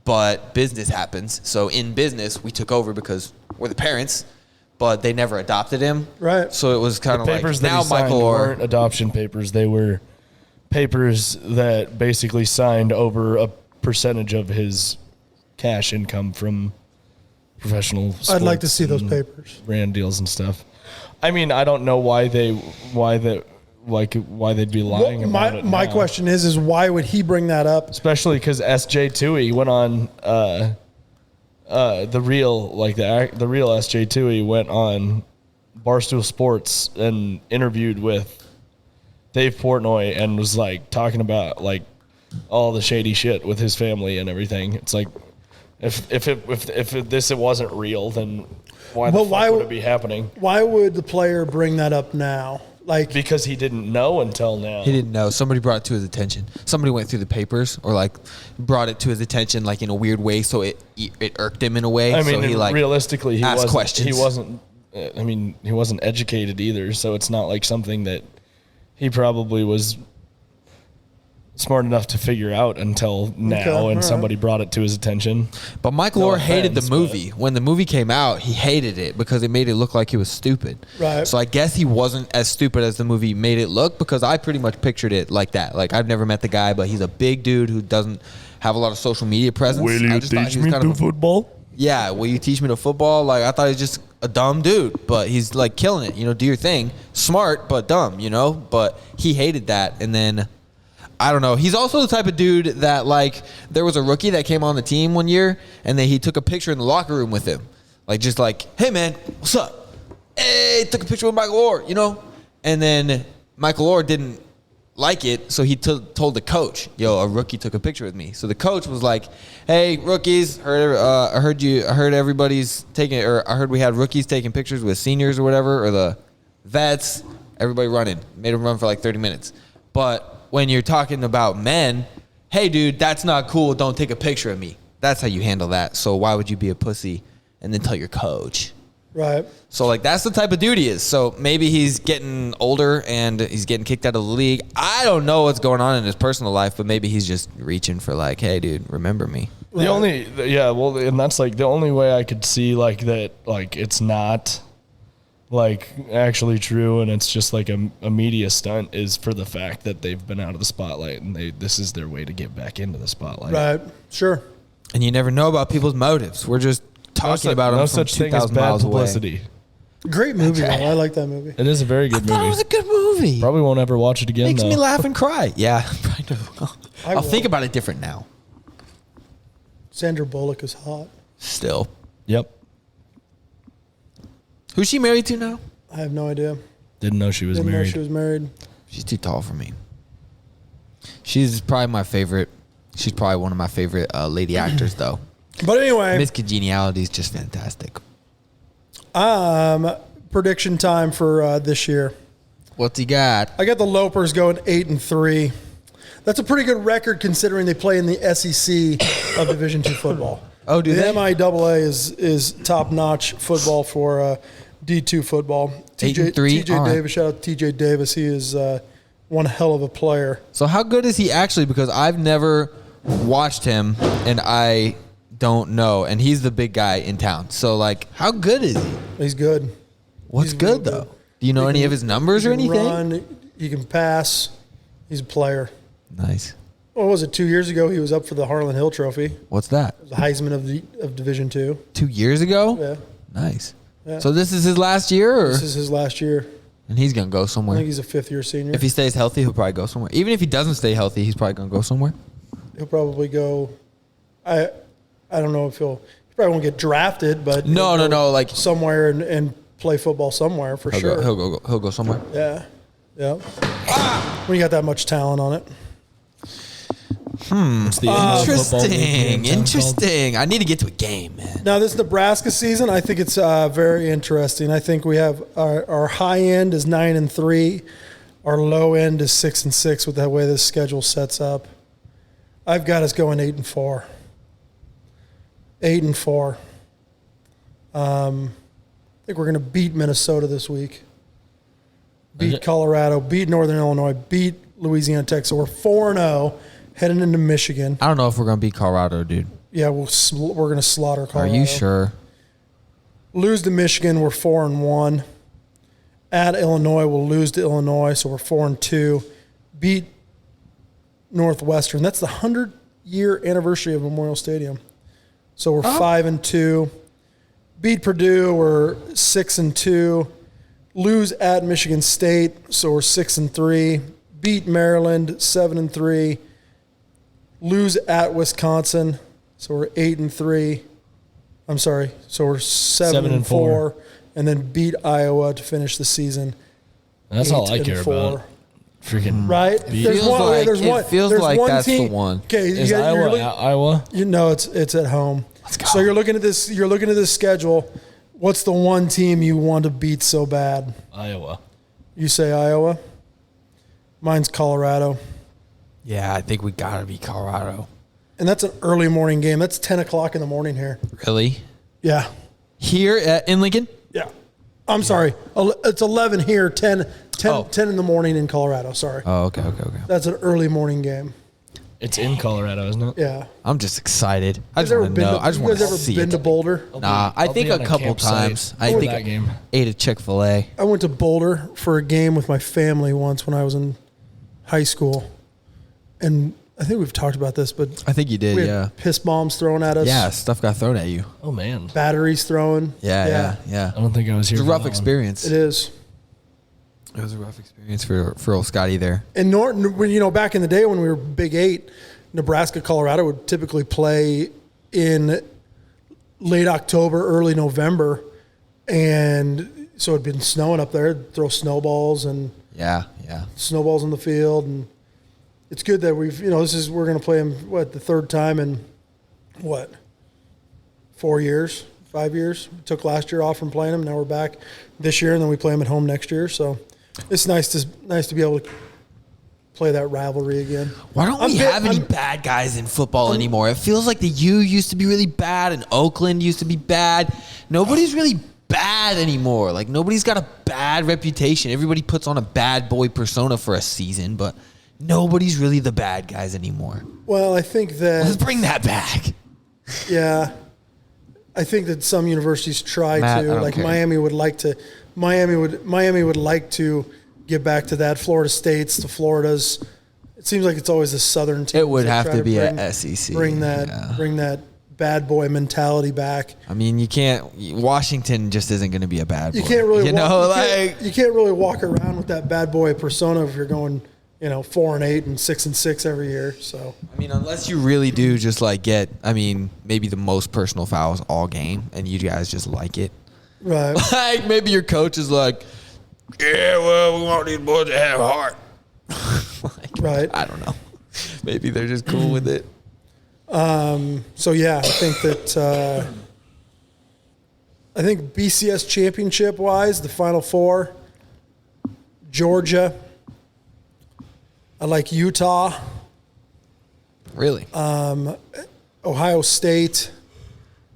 S4: but business happens. So in business we took over because we're the parents, but they never adopted him.
S3: Right.
S4: So it was kind of like
S2: Papers that
S4: now
S2: he signed
S4: Michael
S2: weren't adoption papers. They were papers that basically signed over a percentage of his cash income from professional sports.
S3: I'd like to see those
S2: and
S3: papers.
S2: brand deals and stuff. I mean, I don't know why they'd be lying
S3: Well,
S2: about it.
S3: my
S2: now.
S3: question is why would he bring that up?
S2: Especially because SJ Tui went on the real SJ Tui went on Barstool Sports and interviewed with Dave Portnoy and was like talking about like all the shady shit with his family and everything. It's like if it wasn't real, then why would it be happening?
S3: Why would the player bring that up now? Like
S2: Because he didn't know until now.
S4: He didn't know. Somebody brought it to his attention. Somebody went through the papers or like brought it to his attention like in a weird way, so it irked him in a way.
S2: I mean,
S4: so he like
S2: realistically, he
S4: asked
S2: wasn't.
S4: questions.
S2: He wasn't. I mean, he wasn't educated either, so it's not like something that he probably was smart enough to figure out until now,
S3: Okay, all
S2: and
S3: right.
S2: somebody brought it to his attention.
S4: But Michael
S2: No
S4: Orr hated
S2: offense,
S4: the movie. When the movie came out, he hated it because it made it look like he was stupid.
S3: Right.
S4: So I guess he wasn't as stupid as the movie made it look because I pretty much pictured it like that. Like I've never met the guy, but he's a big dude who doesn't have a lot of social media presence. I just thought he was kind of
S2: football?
S4: Yeah, will you teach me to football? Like, I thought he was just a dumb dude, but he's, like, killing it. You know, do your thing. Smart, but dumb, you know? But he hated that, and then, I don't know. He's also the type of dude that, like, there was a rookie that came on the team one year, and then he took a picture in the locker room with him. Like, just like, hey, man, what's up? Hey, took a picture with Michael Orr, you know? And then Michael Orr didn't like it, so he told the coach, yo, a rookie took a picture with me. So the coach was like, hey, rookies, I heard everybody's taking, or I heard we had rookies taking pictures with seniors or whatever, or the vets, everybody running. Made them run for like 30 minutes. But when you're talking about men, hey, dude, that's not cool. Don't take a picture of me. That's how you handle that. So why would you be a pussy and then tell your coach?
S3: right.
S4: So, like, that's the type of dude he is. So, maybe he's getting older and he's getting kicked out of the league. I don't know what's going on in his personal life, but maybe he's just reaching for, like, hey, dude, remember me.
S2: And that's like the only way I could see like that, like it's not like actually true, and it's just like a media stunt is for the fact that they've been out of the spotlight and this is their way to get back into the spotlight.
S3: Right. Sure.
S4: And you never know about people's motives. We're just talking about them
S2: no
S4: from
S2: such thing as
S4: 2,000
S2: bad
S4: miles away.
S2: publicity.
S3: Great movie, though. I like that movie.
S2: It is a very
S4: I
S2: good
S4: thought
S2: movie.
S4: it was a good movie.
S2: Probably won't ever watch it again.
S4: Makes
S2: though.
S4: me laugh and cry. Yeah, I know.
S3: I
S4: I'll
S3: will.
S4: think about it different now.
S3: Sandra Bullock is hot.
S4: Still.
S2: Yep.
S4: Who's she married to now?
S3: I have no idea.
S2: Didn't know she was
S3: Didn't
S2: married.
S3: know she was married.
S4: She's too tall for me. She's probably my favorite. She's probably one of my favorite lady actors, though.
S3: But anyway,
S4: Miss Congeniality is just fantastic.
S3: prediction time for this year.
S4: What's he got?
S3: I got the Lopers going 8-3. That's a pretty good record considering they play in the SEC of Division II football.
S4: Oh, do
S3: the
S4: they?
S3: MIAA is top notch football for D2 football.
S4: 8-3?
S3: TJ
S4: All right.
S3: Davis, shout out to TJ Davis. He is one hell of a player.
S4: So how good is he actually? Because I've never watched him, and I don't know. And he's the big guy in town. So, like, how good is he?
S3: He's good.
S4: What's
S3: He's
S4: good,
S3: real
S4: though? Do you know any of his numbers
S3: He
S4: or
S3: can
S4: anything?
S3: Run, he can pass. He's a player.
S4: Nice.
S3: What was it? 2 years ago, he was up for the Harlan Hill Trophy.
S4: What's that?
S3: The Heisman of Division II.
S4: 2 years ago?
S3: Yeah.
S4: Nice.
S3: Yeah.
S4: So this is his last year, or?
S3: This is his last year.
S4: And he's gonna go
S3: I
S4: somewhere.
S3: think he's a fifth-year senior.
S4: If he stays healthy, he'll probably go somewhere. Even if he doesn't stay healthy, he's probably gonna go somewhere.
S3: He'll probably go. I don't know if he probably won't get drafted, but
S4: No, like
S3: somewhere and play football somewhere for sure.
S4: He'll go somewhere.
S3: Yeah. When you got that much talent on it.
S2: It's the
S4: Interesting. I need to get to a game, man.
S3: Now, this Nebraska season, I think it's very interesting. I think we have our high end is 9-3, our low end is 6-6 with the way this schedule sets up. I've got us going 8-4. 8-4. I think we're going to beat Minnesota this week. Beat Colorado, beat Northern Illinois, beat Louisiana Tech. So we're 4-0 heading into Michigan.
S4: I don't know if we're gonna beat Colorado, dude.
S3: Yeah, we're going to slaughter Colorado.
S4: Are you sure?
S3: Lose to Michigan, we're 4-1. At Illinois, we'll lose to Illinois, so we're 4-2. Beat Northwestern. That's the 100-year anniversary of Memorial Stadium. So we're 5-2. Beat Purdue, we're 6-2. Lose at Michigan State, so we're 6-3. Beat Maryland, 7-3. Lose at Wisconsin, so we're 8-3. I'm sorry, so we're 7-4, and then beat Iowa to finish the season.
S2: That's all I care
S3: 8-4.
S2: about. Freaking
S3: right?
S4: It feels like that's the one.
S3: Okay,
S2: Is Iowa at Iowa?
S3: You know it's at home.
S4: Let's go.
S3: So you're looking at this. You're looking at this schedule. What's the one team you want to beat so bad?
S2: Iowa.
S3: You say Iowa. Mine's Colorado.
S4: Yeah, I think we gotta beat Colorado.
S3: And that's an early morning game. That's 10 o'clock in the morning here.
S4: Really?
S3: Yeah.
S4: Here in Lincoln?
S3: Yeah. I'm sorry. It's 11 here, 10 in the morning in Colorado. Sorry.
S4: Oh, okay.
S3: That's an early morning game.
S2: It's in Colorado, isn't it?
S3: Yeah.
S4: I'm just excited. I
S3: You
S4: just want to know. I just want to see
S3: ever been
S4: it.
S3: to Boulder?
S4: Nah, I think a couple times. I think
S2: that game.
S4: ate a Chick-fil-A.
S3: I went to Boulder for a game with my family once when I was in high school. And I think we've talked about this, but
S4: I think you did,
S3: we had
S4: yeah.
S3: piss bombs thrown at us.
S4: Yeah, stuff got thrown at you.
S2: Oh, man.
S3: Batteries thrown.
S4: Yeah.
S2: I don't think I was here.
S4: It was a
S2: for
S4: rough
S2: that one.
S4: experience.
S3: It is.
S4: It was a rough experience for old Scotty there.
S3: And Norton, back in the day when we were Big 8, Nebraska, Colorado would typically play in late October, early November. And so it'd been snowing up there. Throw snowballs and snowballs in the field. And it's good that we're going to play them, the third time in 4 years, 5 years? We took last year off from playing them. Now we're back this year, and then we play them at home next year. So it's nice to be able to play that rivalry again.
S4: Why don't we have any bad guys in football anymore? It feels like the U used to be really bad and Oakland used to be bad. Nobody's really bad anymore. Like, nobody's got a bad reputation. Everybody puts on a bad boy persona for a season, but nobody's really the bad guys anymore.
S3: Well, I think that
S4: Let's bring that back.
S3: Yeah, I think that some universities try
S4: Matt,
S3: to.
S4: I don't
S3: Like
S4: care.
S3: Miami would like to. Miami would like to get back to that. Florida State's, the Floridas. It seems like it's always the Southern teams.
S4: It would
S3: that
S4: have
S3: try
S4: to be
S3: bring-
S4: a SEC.
S3: Bring that bad boy mentality back.
S4: I mean, you can't. Washington just isn't going to be a bad boy.
S3: You can't really.
S4: you
S3: can't really walk around with that bad boy persona if you're going 4-8 and 6-6 every year. So
S4: I mean, unless you really do just get, maybe the most personal fouls all game, and you guys just like it.
S3: right.
S4: Like maybe your coach is like, yeah, well, we want these boys to have heart.
S3: Right.
S4: I don't know. Maybe they're just cool with it.
S3: So yeah, I think that I think BCS championship wise, the Final Four, Georgia. I like Utah,
S4: Really?
S3: Ohio State,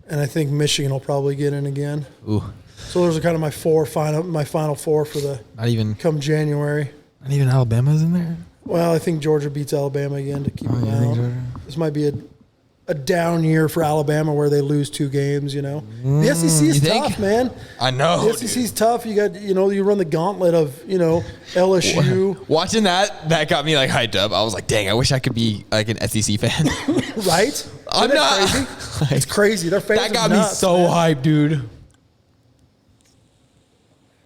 S3: and I think Michigan will probably get in again.
S4: Ooh,
S3: So those are kind of my Final Four for the
S4: not even
S3: January.
S4: Alabama's in there.
S3: Well, I think Georgia beats Alabama again to keep them
S4: you think
S3: out.
S4: Georgia?
S3: This might be a down year for Alabama where they lose 2 games, The SEC is tough, man.
S4: I know.
S3: The SEC is tough. You got, you run the gauntlet of, LSU.
S4: Watching that got me like hyped up. I was like, dang, I wish I could be like an SEC fan.
S3: Right?
S4: I'm not.
S3: Crazy? It's crazy. Their fans
S4: That
S3: are
S4: got
S3: nuts,
S4: me so
S3: man.
S4: hyped, dude.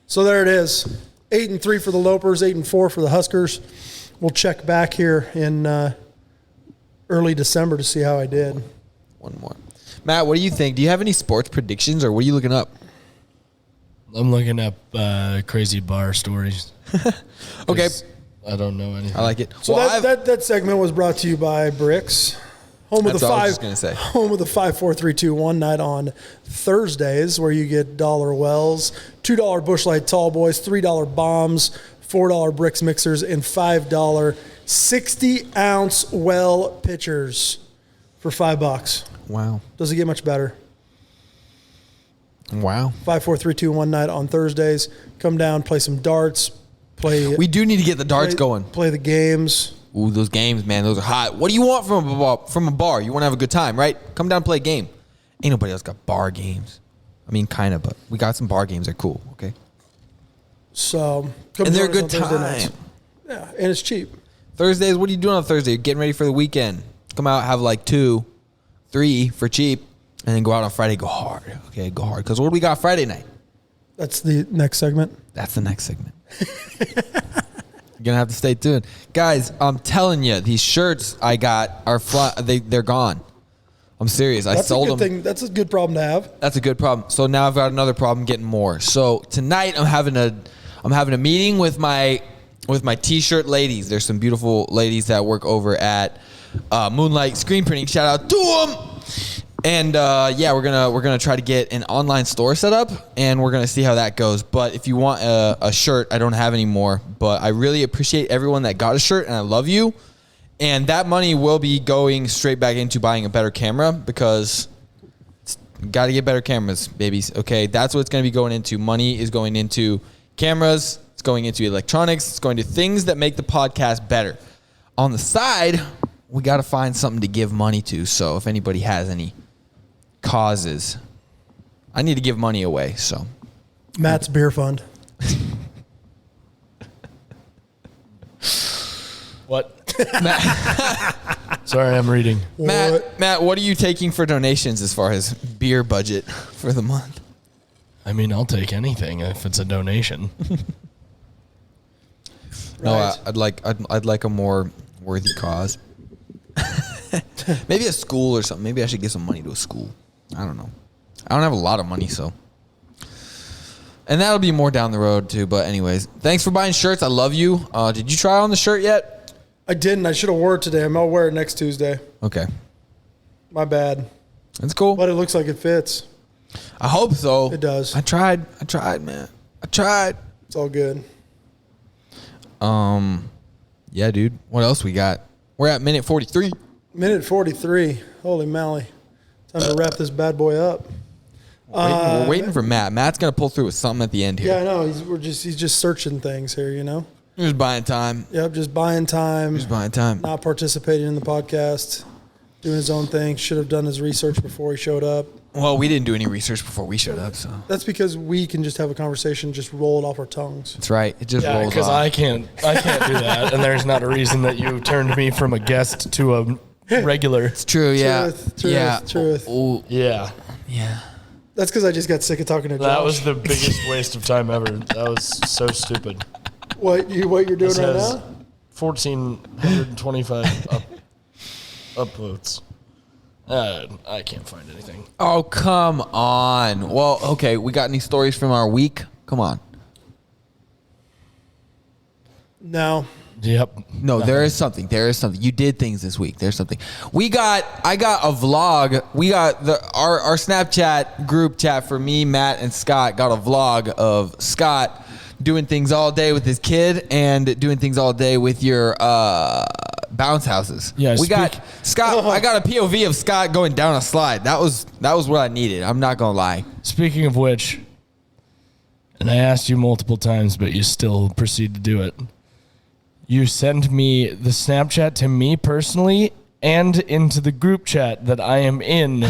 S3: So there it is. 8-3 for the Lopers, 8-4 for the Huskers. We'll check back here in early December to see how I did.
S4: One more. Matt, what do you think? Do you have any sports predictions or what are you looking up?
S2: I'm looking up crazy bar stories.
S4: Okay.
S2: I don't know anything.
S4: I like it.
S3: So that segment was brought to you by Brix. Home of
S4: That's
S3: the
S4: what I was
S3: five.
S4: just gonna say.
S3: Home of the 5, 4, 3, 2, 1 night on Thursdays, where you get $1 wells, $2 Busch Light Tall Boys, $3 bombs, $4 Brix mixers, and $5 60-ounce well pitchers for $5.
S4: Wow.
S3: Does it get much better?
S4: Wow.
S3: 5, 4, 3, 2, 1 night on Thursdays. Come down, play some darts.
S4: We do need to get the darts going.
S3: Play the games.
S4: Ooh, those games, man, those are hot. What do you want from a bar? You want to have a good time, right? Come down and play a game. Ain't nobody else got bar games. I mean, kind of, but we got some bar games. They're cool, okay?
S3: So, come
S4: And they're a
S3: join us
S4: good
S3: on Thursday nights.
S4: time.
S3: Yeah, and it's cheap.
S4: Thursdays, what are you doing on Thursday? You're getting ready for the weekend. Come out, have like 2, 3 for cheap, and then go out on Friday, go hard. Okay, go hard. Because what do we got Friday night?
S3: That's the next segment.
S4: That's the next segment. You're going to have to stay tuned. Guys, I'm telling you, these shirts I got are they're gone. I'm serious. I
S3: That's
S4: sold
S3: a good
S4: them.
S3: thing. That's a good problem to have.
S4: That's a good problem. So now I've got another problem getting more. So tonight I'm having a meeting with my t-shirt ladies. There's some beautiful ladies that work over at Moonlight Screen Printing. Shout out to them. And yeah, we're gonna try to get an online store set up, and we're gonna see how that goes. But if you want a shirt, I don't have any more. But I really appreciate everyone that got a shirt, and I love you. And that money will be going straight back into buying a better camera because got to get better cameras, babies. Okay, that's what it's going to be going into. Money is going into cameras. It's going into electronics. It's going to things that make the podcast better. On the side, we got to find something to give money to. So if anybody has any causes, I need to give money away. So
S3: Matt's beer fund.
S2: What? Sorry, I'm reading.
S4: Matt, what are you taking for donations as far as beer budget for the month?
S2: I mean, I'll take anything if it's a donation.
S4: No,
S3: Right.
S4: I'd like a more worthy cause. Maybe a school or something. Maybe I should give some money to a school. I don't know. I don't have a lot of money, so. And that'll be more down the road too. But anyways, thanks for buying shirts. I love you. Did you try on the shirt yet?
S3: I didn't. I should have wore it today. I'll wear it next Tuesday.
S4: Okay,
S3: My bad.
S4: that's cool.
S3: But it looks like it fits.
S4: I hope so.
S3: It does.
S4: I tried, man. I tried.
S3: It's all good.
S4: Yeah, dude. What else we got? We're at minute 43.
S3: Minute 43. Holy moly. Time to wrap this bad boy up.
S4: We're waiting for Matt. Matt's gonna pull through with something at the end here.
S3: Yeah, I know. He's just searching things here,
S4: He's buying time.
S3: Yep, just buying time.
S4: He's buying time.
S3: Not participating in the podcast. Doing his own thing. Should have done his research before he showed up.
S4: Well, we didn't do any research before we showed up, so
S3: That's because we can just have a conversation, just roll it off our tongues.
S4: that's right. It just
S2: Yeah,
S4: rolls
S2: because
S4: off.
S2: I can't do that, and there's not a reason that you turned me from a guest to a regular.
S4: It's true. Yeah.
S3: Truth,
S4: yeah.
S3: truth.
S4: Oh,
S2: Yeah,
S4: yeah.
S3: That's because I just got sick of talking to Josh.
S2: that was the biggest waste of time ever. That was so stupid.
S3: What you're doing
S2: This
S3: right
S2: has
S3: now?
S2: 1,425 upvotes. I can't find anything.
S4: Oh, come on. Well, okay. We got any stories from our week? Come on.
S3: No.
S2: Yep.
S4: No, there is something. There is something. You did things this week. There's something. I got a vlog. We got our Snapchat group chat for me, Matt, and Scott got a vlog of Scott doing things all day with his kid and doing things all day with your bounce houses.
S2: Yeah,
S4: we got Scott. I got a POV of Scott going down a slide. That was what I needed. I'm not gonna lie.
S2: Speaking of which, and I asked you multiple times, but you still proceed to do it. You send me the Snapchat to me personally, and into the group chat that I am in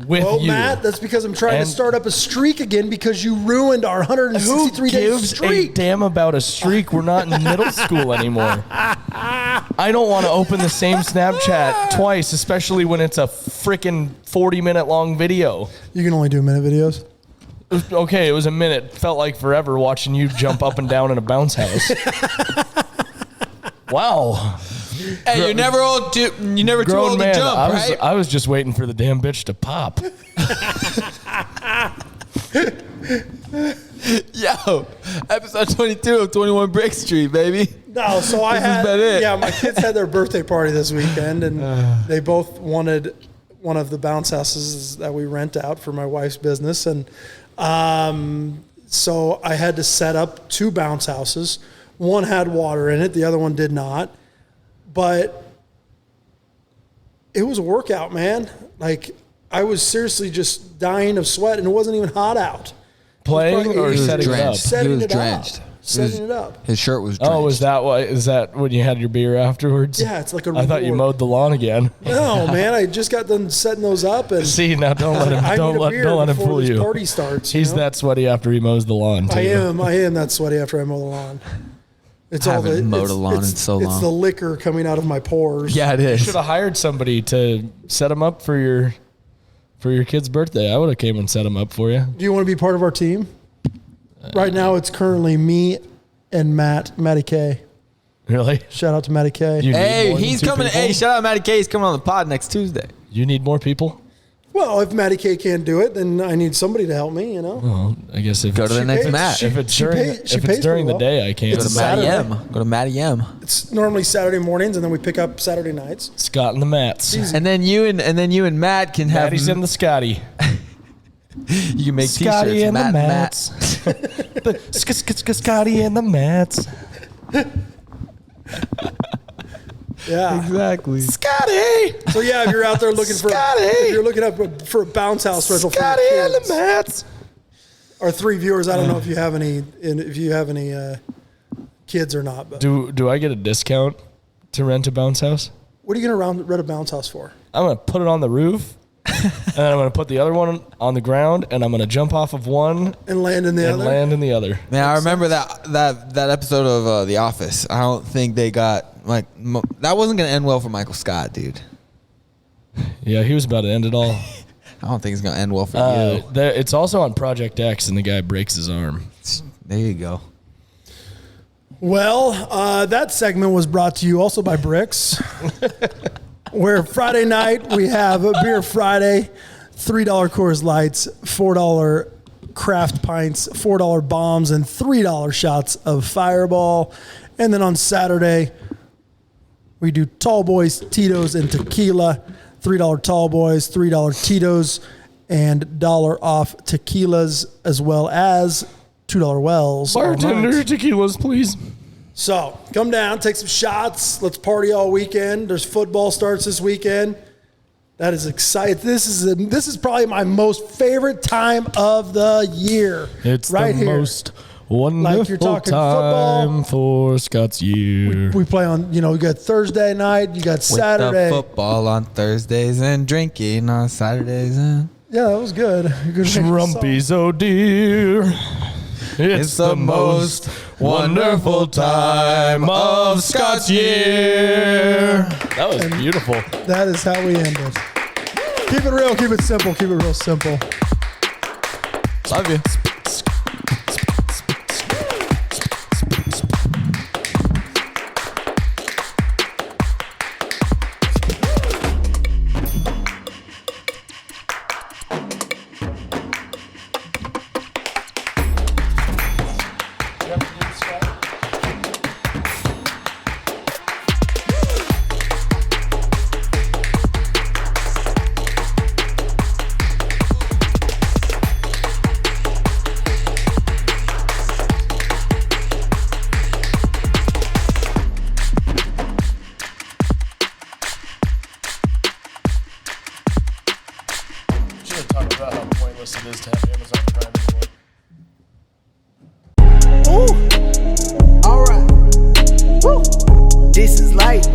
S2: with
S3: Well,
S2: you.
S3: Matt, that's because I'm trying to start up a streak again because you ruined our 163-day
S2: gives
S3: streak.
S2: a damn about a streak? We're not in middle school anymore. I don't want to open the same Snapchat twice, especially when it's a freaking 40-minute long video.
S3: You can only do minute videos.
S2: Okay, it was a minute. Felt like forever watching you jump up and down in a bounce house. Wow.
S4: Hey, you're never too old to jump, right?
S2: I was just waiting for the damn bitch to pop.
S4: Yo, episode 22 of 21 Brix Street, baby.
S3: No, so I had, my kids had their birthday party this weekend, and they both wanted one of the bounce houses that we rent out for my wife's business, and so I had to set up 2 bounce houses. One had water in it, the other one did not, but it was a workout, man. Like, I was seriously just dying of sweat, and it wasn't even hot out.
S2: Playing or setting it up?
S3: Setting
S4: He was
S3: it
S4: drenched.
S3: up. Setting it up.
S4: His shirt was drenched.
S2: Oh, is that when you had your beer afterwards?
S3: Yeah, it's like a
S2: I thought you
S3: reward.
S2: mowed the lawn again.
S3: No, man, I just got done setting those up, and
S2: See, now don't let him
S3: I
S2: don't
S3: need a
S2: let
S3: beer
S2: don't let him
S3: before
S2: fool
S3: this
S2: you.
S3: party starts.
S2: He's
S3: you know?
S2: that sweaty after he mows the lawn too.
S3: I am that sweaty after I mow the lawn. It's
S4: I haven't mowed
S3: it's-
S4: a lawn in
S3: it's-
S4: so
S3: It's
S4: long.
S3: the liquor coming out of my pores.
S4: Yeah, it
S2: You
S4: is.
S2: should have hired somebody to set him up for your kid's birthday. I would have came and set him up for you.
S3: Do you want to be part of our team? Right now, it's currently me and Matty K.
S2: Really?
S3: Shout out to Matty K.
S2: You need
S4: Hey,
S2: more than
S4: he's
S2: 2
S4: coming.
S2: people?
S4: Hey, shout out Matty K. He's coming on the pod next Tuesday.
S2: You need more people?
S3: Well, if Matty K can't do it, then I need somebody to help me. You know.
S2: Well, I guess if
S4: Go to the
S3: She
S4: next
S3: pays-
S4: match.
S3: she-
S2: if it's
S3: she
S2: during
S3: pays- she pays
S2: the
S3: pretty
S2: day, I can't.
S4: Go
S3: It's
S4: to Matty
S3: Saturday.
S4: M. Go to Matty M.
S3: It's normally Saturday mornings, and then we pick up Saturday nights.
S2: Scott and the Mats.
S4: And then you and Matt can have.
S2: Maddie's in the Scotty.
S4: You can make
S2: Scotty
S4: t-shirts.
S2: and
S4: Matt
S2: the
S4: and
S2: Mats. Scotty and the Mats.
S3: Yeah.
S4: Exactly.
S2: Scotty.
S3: So yeah, if you're out there looking for,
S2: Scotty!
S3: if you're looking up for a bounce house rental for
S2: Scotty
S3: your
S2: and the
S3: kids,
S2: Mats.
S3: our 3 viewers, I don't know if you have any kids or not, but
S2: Do I get a discount to rent a bounce house?
S3: what are you gonna rent a bounce house for?
S2: I'm gonna put it on the roof, and then I'm gonna put the other one on the ground, and I'm gonna jump off of one
S3: And land in the
S2: and
S3: other?
S2: land in the other.
S4: Man, I remember that episode of The Office. I don't think they got that wasn't gonna end well for Michael Scott, dude.
S2: Yeah, he was about to end it all.
S4: I don't think it's gonna end well for you.
S2: It's also on Project X, and the guy breaks his arm.
S4: There you go.
S3: Well, that segment was brought to you also by Brix, where Friday night we have a Beer Friday, $3 Coors Lights, $4 craft pints, $4 bombs, and $3 shots of Fireball. And then on Saturday, we do Tall Boys, Tito's, and Tequila. $3 Tall Boys, $3 Tito's, and $1 off tequilas, as well as $2 Wells. all night.
S2: Bartender, tequilas, please.
S3: So come down, take some shots. Let's party all weekend. There's football starts this weekend. That is exciting. This is probably my most favorite time of the year.
S2: It's
S3: right
S2: the
S3: here.
S2: most wonderful
S3: Like you're talking
S2: time for Scott's year.
S3: We play on. You got Thursday night. You got Saturday.
S4: With the football on Thursdays and drinking on Saturdays. And
S3: Yeah, that was good. Good
S2: Trumpy's oh dear. It's the most wonderful time of Scott's year. That was beautiful.
S3: That is how we end it. Keep it real. Keep it simple. Keep it real simple.
S4: love you.
S2: Should have talked about how pointless it is to have Amazon Prime anymore.
S5: All right. Woo. This is light.